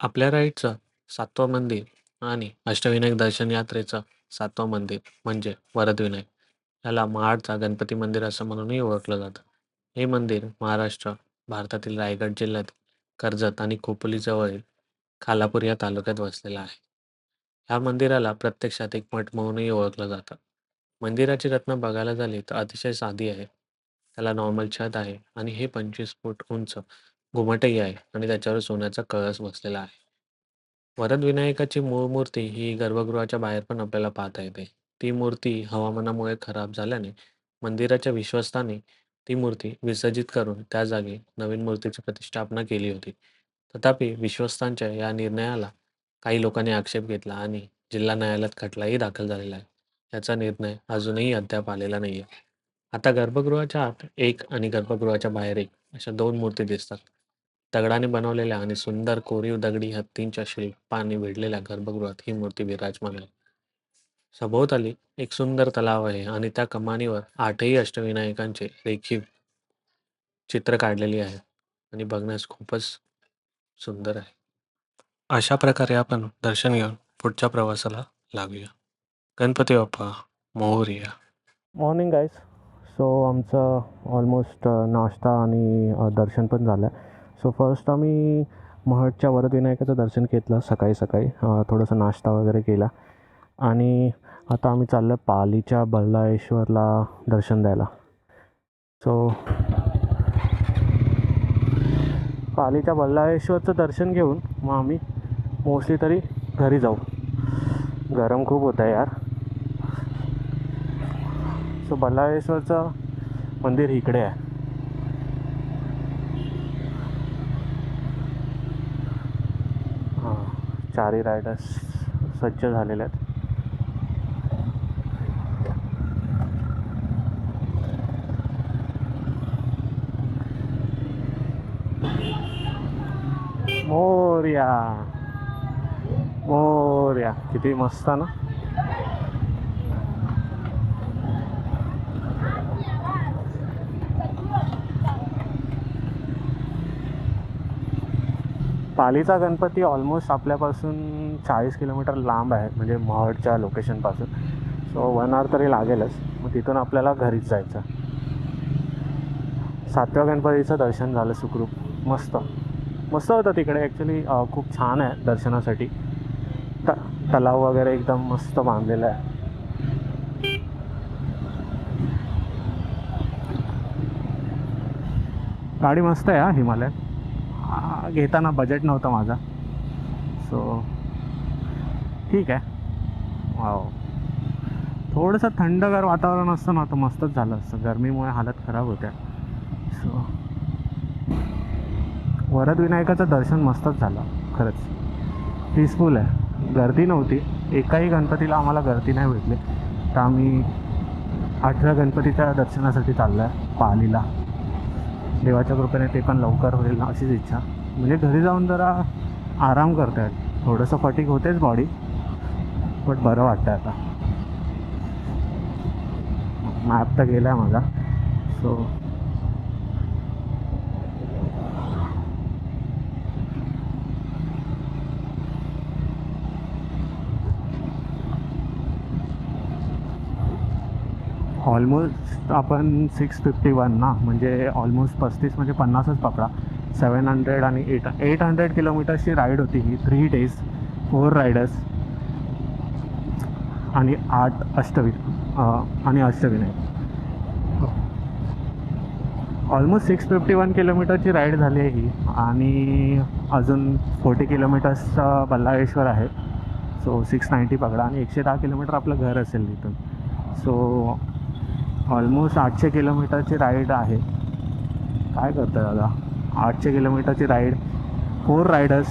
आपल्या राईडचं 7वं मंदिर आणि अष्टविनायक दर्शन यात्रेचं 7वं मंदिर म्हणजे वरदविनायक. याला महाडचा गणपती मंदिर असं म्हणूनही ओळखलं जातं. हे मंदिर महाराष्ट्र, भारतातील रायगड जिल्ह्यात कर्जत आणि खोपोली जवळील खालापूर या तालुक्यात वसलेलं आहे. ह्या मंदिराला प्रत्यक्षात एक मठ म्हणूनही ओळखलं जातं. मंदिराची रचना बघायला झाली तर अतिशय साधी आहे. त्याला नॉर्मल छत आहे आणि हे 25 फूट उंच घुमटही आहे आणि त्याच्यावर सोन्याचा कळस बसलेला आहे. वरदविनायकाची मूळ मूर्ती ही गर्भगृहाच्या बाहेर पण आपल्याला पाहता येते. ती मूर्ती हवामानामुळे खराब झाल्याने मंदिराच्या विश्वस्तांनी ती मूर्ती विसर्जित करून त्या जागी नवीन मूर्तीची प्रतिष्ठापना केली होती. तथापि विश्वस्तांच्या या निर्णयाला काही लोकांनी आक्षेप घेतला आणि जिल्हा न्यायालयात खटलाही दाखल झालेला आहे. याचा निर्णय अजूनही अद्याप आलेला नाहीये. आता गर्भगृहाच्या आत एक आणि गर्भगृहाच्या बाहेर एक अशा दोन मूर्ती दिसतात. दगडाने बनवलेल्या आणि सुंदर कोरीव दगडी हत्तींच्या शिल्पाने वेढलेल्या गर्भगृहात ही मूर्ती विराजमान आहे. सभोवताली एक सुंदर तलाव आहे आणि त्या कमानीवर आठही अष्टविनायकांचे रेखीव चित्र काढलेली आहेत आणि बघण्यास खूपच सुंदर आहे. अशा प्रकारे आपण दर्शन घेऊन पुढच्या प्रवासाला लागूया. Ganpati Bappa Morya. Morning guys. So आमचं ऑलमोस्ट नाश्ता आणि दर्शन पण झालं आहे. सो फर्स्ट आम्ही महडच्या वरदविनायकाचं दर्शन घेतलं सकाळी सकाळी. थोडंसं नाश्ता वगैरे केला आणि आता आम्ही चाललो पालीच्या बल्लाळेश्वरला दर्शन द्यायला. सो पालीच्या बल्लाळेश्वरचं दर्शन घेऊन मग आम्ही मोस्टली तरी घरी जाऊ. गरम खूप होतं आहे यार. सो बल्लाळेश्वरचं मंदिर इकडे आहे. हां, चारही रायडर्स सज्ज झालेले आहेत. मोरया मोरया. किती मस्त ना. पालीचा गणपती ऑलमोस्ट आपल्यापासून 40 किलोमीटर लांब आहे, म्हणजे महडच्या लोकेशनपासून. सो 1 आवर तरी लागेलच. मग तिथून आपल्याला घरीच जायचं. 7व्या गणपतीचं दर्शन झालं सुखरूप. मस्त मस्त होतं तिकडे ॲक्च्युली. खूप छान आहे दर्शनासाठी. त तलाव वगैरे एकदम मस्त बांधलेला आहे. गाडी मस्त आहे. हिमालयन घेताना बजेट नव्हतं माझा, सो ठीक आहे. वाव, थोडंसं थंडगार वातावरण असतं ना तर मस्तच झालं असतं. गरमीमुळे हालत खराब होत्या. सो वरदविनायकाचं दर्शन मस्तच झालं खरंच. पीसफुल आहे. गर्दी नव्हती. एकाही गणपतीला आम्हाला गर्दी नाही भेटली. तर आम्ही 8व्या गणपतीच्या दर्शनासाठी चाललो आहे पालीला. देवाच्या कृपेने ते पण लवकर होईल अशीच इच्छा. म्हणजे घरी जाऊन जरा आराम करता येत. थोडंसं फटीक होतेच बॉडी, बट बरं वाटतं आता. मॅप तर गेला आहे माझा. सो ऑलमोस्ट आपण 651 ना, म्हणजे ऑलमोस्ट 35 म्हणजे 50च पकडा. 700 आणि 800 किलोमीटर्सची राईड होती ही. 3 days 4 रायडर्स आणि 8 अष्टविनायक. ऑलमोस्ट 651 किलोमीटरची राईड झाली आहे ही. आणि अजून 40 किलोमीटर्सचा बल्लाळेश्वर आहे. सो 690 पकडा आणि 110 किलोमीटर आपलं घर असेल तिथून. सो ऑलमोस्ट 800 किलोमीटरची राईड आहे. काय करतं दादा, 800 किलोमीटरची ride, 4 riders,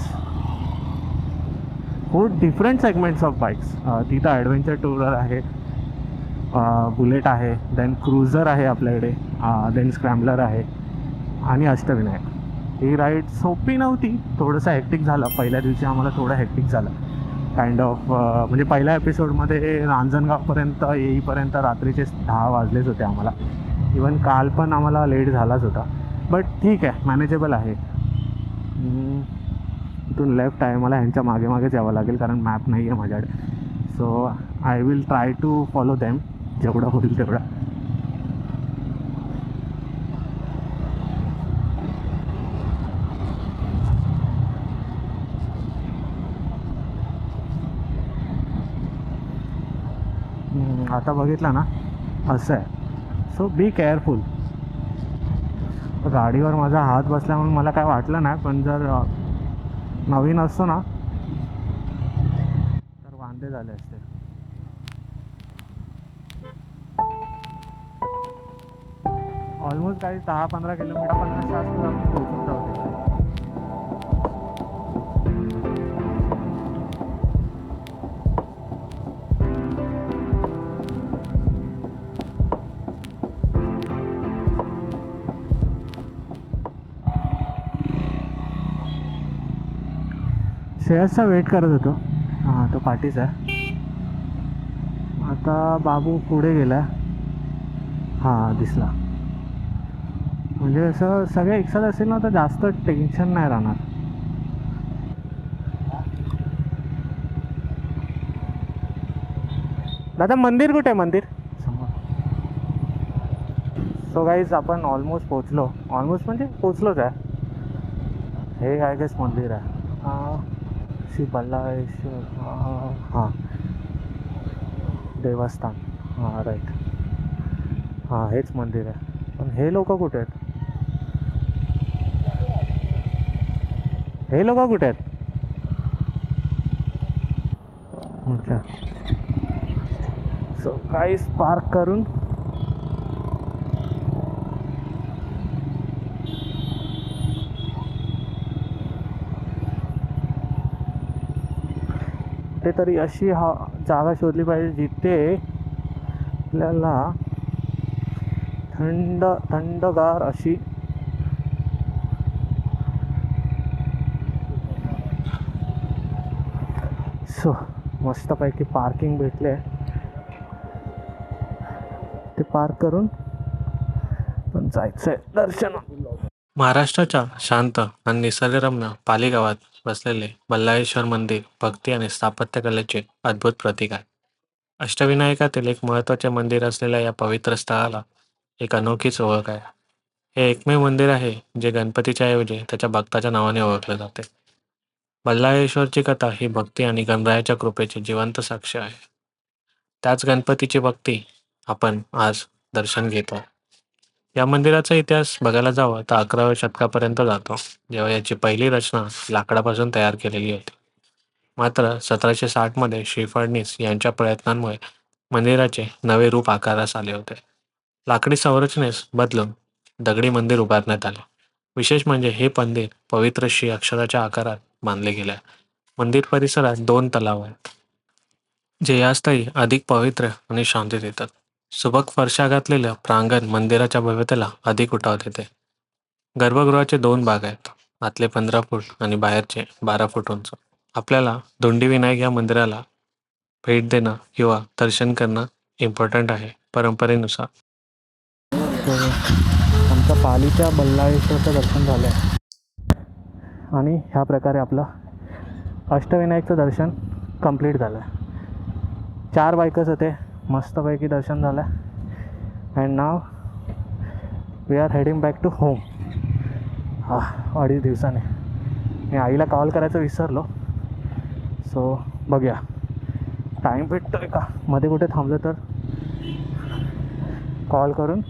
4 different segments of bikes. तिथं ॲडव्हेंचर टूरर आहे, बुलेट आहे, देन क्रुझर आहे आपल्याकडे, देन स्क्रॅम्बलर आहे आणि अष्टविनायक. ही राईड सोपी नव्हती. थोडंसं हॅक्टिक झालं. पहिल्या दिवशी आम्हाला थोडं हॅक्टिक झालं काइंड ऑफ. म्हणजे पहिल्या एपिसोडमध्ये रांजणगावपर्यंत येईपर्यंत रात्रीचे 10 वाजलेच होते आम्हाला. इवन काल पण आम्हाला लेट झालाच होता. बट ठीक आहे, मॅनेजेबल आहे. इथून लेफ्ट आहे, मला ह्यांच्या मागे मागेच यावं लागेल कारण मॅप नाही आहे माझ्याकडे. So I will try to follow them जेवढं होईल तेवढं. आता बघितलं ना असं आहे. So be careful. गाडीवर माझा हात बसल्यामुळे मला काय वाटलं नाही, पण जर नवीन असतो ना तर वांदे झाले असते. ऑलमोस्ट काही 10-15 किलोमीटर 50 आसपास आपण पोहोचून जाऊ तिकडे. श्रेयसचा वेट करत होतो. हां, तो पाठीच आहे. आता बाबू पुढे गेला. हां, दिसला. म्हणजे असं सगळे एकसाथ असेल ना तर जास्त टेन्शन नाही राहणार. दादा मंदिर कुठे आहे? मंदिर समोर. सो गाईज आपण ऑलमोस्ट पोचलो. ऑलमोस्ट म्हणजे पोचलोच आहे. हे आय गेस मंदिर आहे. श्री बल्लाळेश्वर. हां, देवस्थान. हां राईट. हां, हेच मंदिर आहे. पण हे लोक कुठे आहेत? हे लोक कुठे आहेत? अच्छा. सो गाईज पार्क करून कुठेतरी अशी जागा शोधली पाहिजे जिथे आपल्याला थंडगार अशी सो मस्तपैकी पार्किंग भेटले. ते पार्क करून पण जायचं आहे दर्शन. महाराष्ट्राच्या शांत आणि निसर्गरम्य पाली गावात बसलेले बल्लाळेश्वर मंदिर भक्ती आणि स्थापत्यकलेचे अद्भुत प्रतीक आहे. अष्टविनायकातील एक महत्त्वाचे मंदिर असलेल्या या पवित्र स्थळाला एक अनोखीच ओळख आहे. हे एकमेव मंदिर आहे जे गणपतीच्या ऐवजी त्याच्या भक्ताच्या नावाने ओळखले जाते. बल्लाळेश्वरची कथा ही भक्ती आणि गणरायाच्या कृपेची जिवंत साक्ष आहे. त्याच गणपतीची भक्ती आपण आज दर्शन घेतो. या मंदिराचा इतिहास बघायला जावं तर 11व्या शतकापर्यंत जातो, जेव्हा याची पहिली रचना लाकडापासून तयार केलेली होती. मात्र 1760 मध्ये श्री फडणीस यांच्या प्रयत्नांमुळे मंदिराचे नवे रूप आकारास आले होते. लाकडी संरचनेस बदलून दगडी मंदिर उभारण्यात आले. विशेष म्हणजे हे मंदिर पवित्र श्री अक्षराच्या आकारात बांधले गेले आहे. मंदिर परिसरात 2 तलाव आहेत, जे या स्थळी अधिक पवित्र आणि शांती देतात. सुबक फरशा घातलेलं प्रांगण मंदिराच्या भव्यतेला अधिक उठाव देते. गर्भगृहाचे 2 भाग आहेत, आतले 15 फूट आणि बाहेरचे 12 फूट उंच. आपल्याला विनायक या मंदिराला भेट देणं किंवा दर्शन करणं इम्पॉर्टंट आहे परंपरेनुसार. आमचं पालीच्या बल्लाळेश्वरचं दर्शन झालं आहे आणि ह्या प्रकारे आपलं अष्टविनायकचं दर्शन कंप्लीट झालं आहे. 4 बाईकच होते. मस्तपैकी दर्शन झालं आहे. And now we are heading back to home. 2.5 दिवसाने मी आईला कॉल करायचं विसरलो. सो बघूया टाईम भेटतो आहे का, मध्ये कुठे थांबलं तर कॉल करून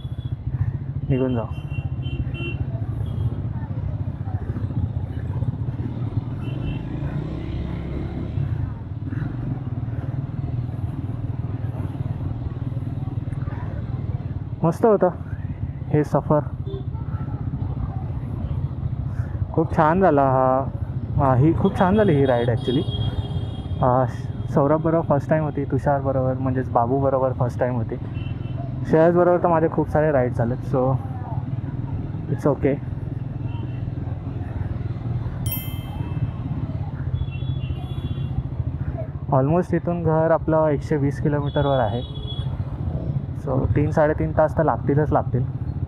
निघून जाऊ. मस्त होतं हे सफर. खूप छान झाला ही खूप छान झाली ही राईड ॲक्च्युली. सौरभ बरोबर फर्स्ट टाईम होती, तुषार बरोबर म्हणजेच बाबू बरोबर फर्स्ट टाईम होती, श्रेयस बरोबर तर माझे खूप सारे राईड झालेत. So it's okay. ऑलमोस्ट इथून घर आपलं 120 किलोमीटरवर आहे. सो 3-3.5 तास तर लागतील.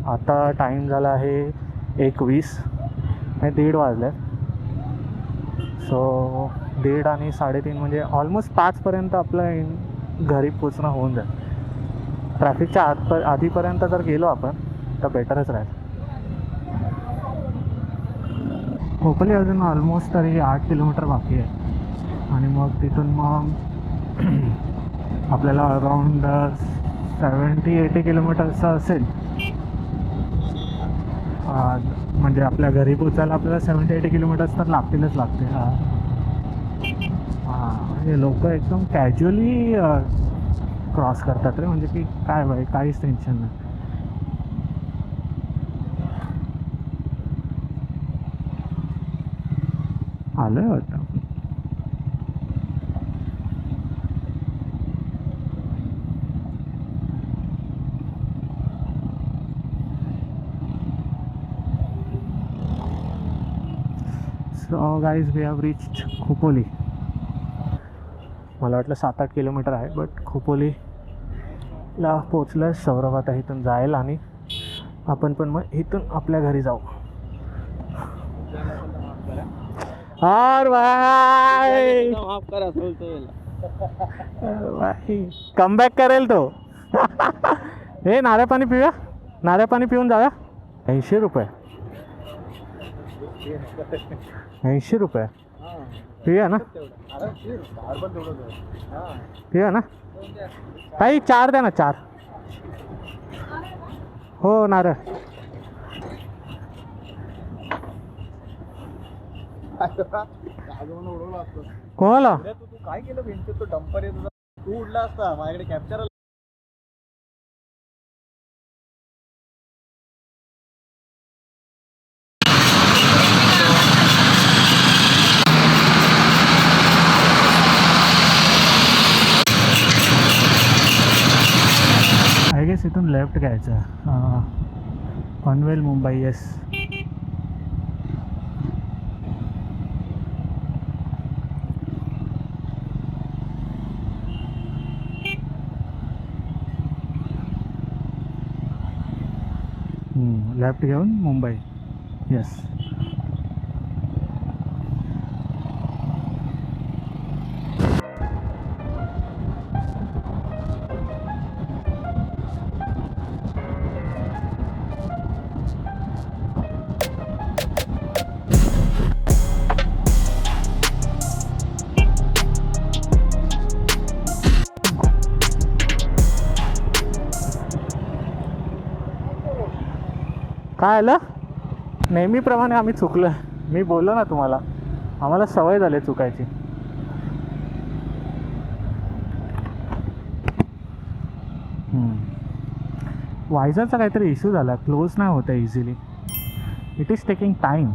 आता टाईम झाला आहे 1:20 आणि 1:30 वाजले. सो 1:30 आणि 3:30 म्हणजे ऑलमोस्ट 5पर्यंत आपलं घरी पोचणं होऊन जाईल. ट्रॅफिकच्या आधीपर्यंत जर गेलो आपण तर बेटरच राहील. खोपोली अजून ऑलमोस्ट तरी 8 किलोमीटर बाकी आहे आणि मग तिथून मग आपल्याला अराउंड 70-80 किलोमीटरचं असेल. म्हणजे आपल्या घरी पोचायला आपल्याला 70-80 किलोमीटर्स तर लागतीलच लागते. हे लोक एकदम कॅज्युअली क्रॉस करतात रे, म्हणजे की काय बाई काहीच टेन्शन नाही. आलोय वाटतं. So guys we have reached Khopoli. मला वाटलं 7-8 किलोमीटर आहे, बट खोपोलीला पोचलं. सौरभ आता इथून जाईल आणि आपण पण मग इथून आपल्या घरी जाऊ. और भाई माफ करा भाई कमबॅक करेल तो. हे नारळ पाणी पिऊया, नारळ पाणी पिऊन जाऊया. 80 रुपये, 80 रुपये पिऊया ना, पिऊया ना ताई. 4 द्या ना, 4. हो नारळ. कोणाला तू काय केलं भिंतीत? तो डंपर येत होता, तू उडला असता माझ्याकडे कॅप्चर. आय गेस इथून लेफ्ट घ्यायचं. पनवेल मुंबई. येस. लेफ्ट घेऊन मुंबई. येस. काय आलं? नेहमीप्रमाणे आम्ही चुकलो. मी बोललो ना तुम्हाला, आम्हाला सवय झाली चुकायची. वायझरचा काहीतरी इश्यू झाला, क्लोज नाही होत आहे easily. It is taking time.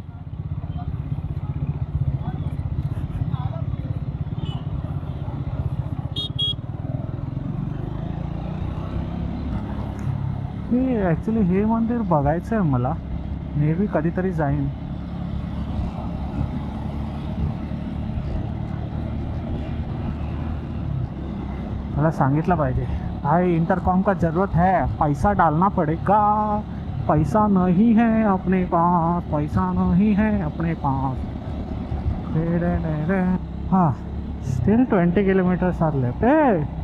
हे ॲक्च्युली हे मंदिर बघायचं आहे मला. मे बी कधीतरी जाईन. मला सांगितलं पाहिजे, भाई इंटरकॉम का ज़रूरत है, पैसा डालना पड़ेगा, पैसा नहीं है अपने पास, पैसा नहीं है अपने पास. हां, स्टील 20 किलोमीटर्स आले.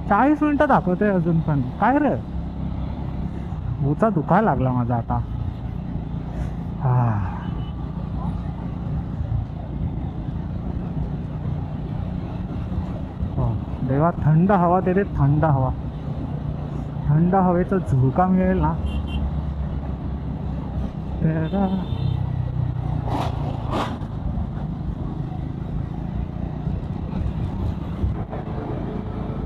40 मिनटं दाखवते अजून पण. काय रे, उचा दुखायला लागला माझा आता. देवा थंड हवा दे रे, थंड हवा. थंड हवेचा झुळका मिळेल ना.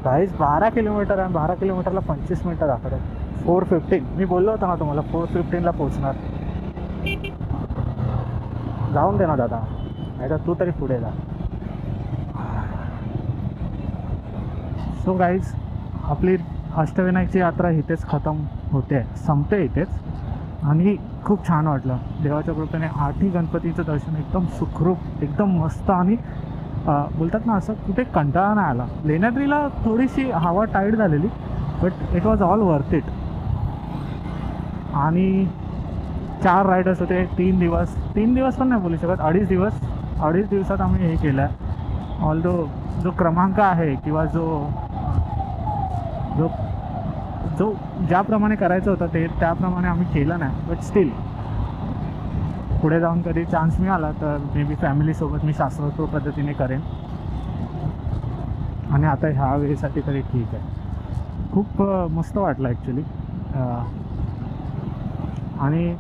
गाईज 12 किलोमीटर आहे. 12 किलोमीटरला 25 मिनटं दाखवतात. 4:15. मी बोललो होतो ना तुम्हाला 4:15ला पोचणार. जाऊन दे ना दादा, नाही तर तू तरी पुढे जा. सो गाईज आपली अष्टविनायकची यात्रा इथेच खतम होते, संपते इथेच. आणि खूप छान वाटलं देवाच्या कृपेने. 8ही गणपतीचं दर्शन एकदम सुखरूप, एकदम मस्त. आणि बोलतात ना असं कुठे कंटाळा नाही आला. लेण्याद्रीला थोडीशी हवा टाईट झालेली, but it was all worth it. आणि 4 रायडर्स होते. 3 दिवस पण नाही बोलू शकत, 2.5 दिवस 2.5 दिवसात आम्ही हे केलं आहे. ऑल्दो जो क्रमांक आहे किंवा जो जो जो ज्याप्रमाणे करायचं होतं ते त्याप्रमाणे आम्ही केलं नाही. बट स्टील पुढे जाऊन कधी चान्स मिळाला तर मे बी फॅमिलीसोबत मी शास्त्रोक्त पद्धतीने करेन. आणि आता ह्या वेळेसाठी तरी ठीक आहे. खूप मस्त वाटलं ॲक्च्युली. आणि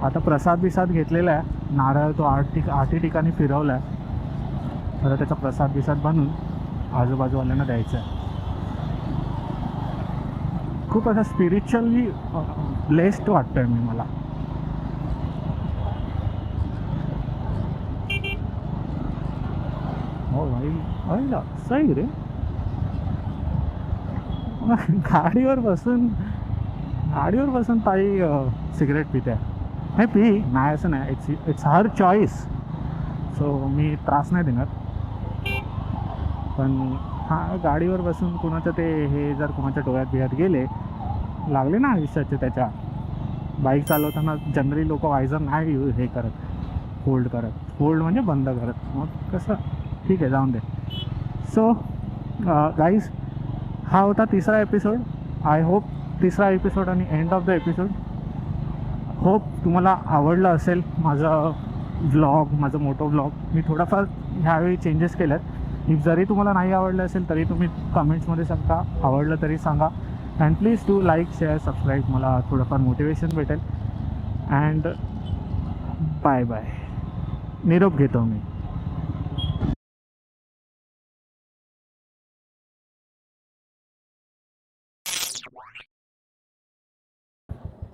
आता प्रसाद बिसाद घेतलेला आहे. नारळ तो 8 ठिकाणी फिरवला आहे. तर त्याचा प्रसाद बिसाद बनवून आजूबाजूवाल्यांना द्यायचा आहे. खूप असं स्पिरिच्युअली ब्लेस्ड वाटतं आहे मी मला. हो भाई अरे सही रे. गाडीवर बसून ताई सिगरेट पिते. नाही पी नाही असं नाही. It's her choice. सो मी त्रास नाही देणार. पण हां गाडीवर बसून कोणाचं ते हे जर कोणाच्या डोळ्यात बिळ्यात गेले लागले ना आयुष्याचे त्याच्या. बाईक चालवताना जनरली लोक वायझर नाही हे करत होल्ड म्हणजे बंद करत. मग कसं ठीक आहे जाऊन दे. सो गाईज हा होता 3रा एपिसोड. आय होप 3रा एपिसोड आणि end of the episode. Hope तुम्हाला आवडलं असेल माझं व्लॉग, माझं मोठं व्लॉग. मी थोडाफार ह्यावेळी चेंजेस केलेत. जरी तुम्हाला नाही आवडलं असेल तरी तुम्ही कमेंट्समध्ये सांगा. आवडलं तरी सांगा. And please do like share subscribe. मला थोडंफार मोटिवेशन भेटेल. And bye bye. निरोप घेतो मी.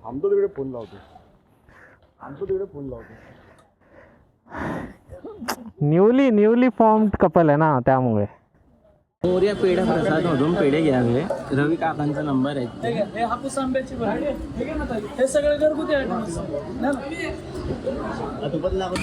आमचं तिकडे फोन लावतो. न्यूली फॉर्म्ड कपल आहे ना त्यामुळे. मोर्या पेढा प्रसादमधून पेढे घ्यावे. रवी काकांचा नंबर आहे. हे हापूस आंब्याची भाजी हे सगळे घरगुती आयटम्स. तू पण लागत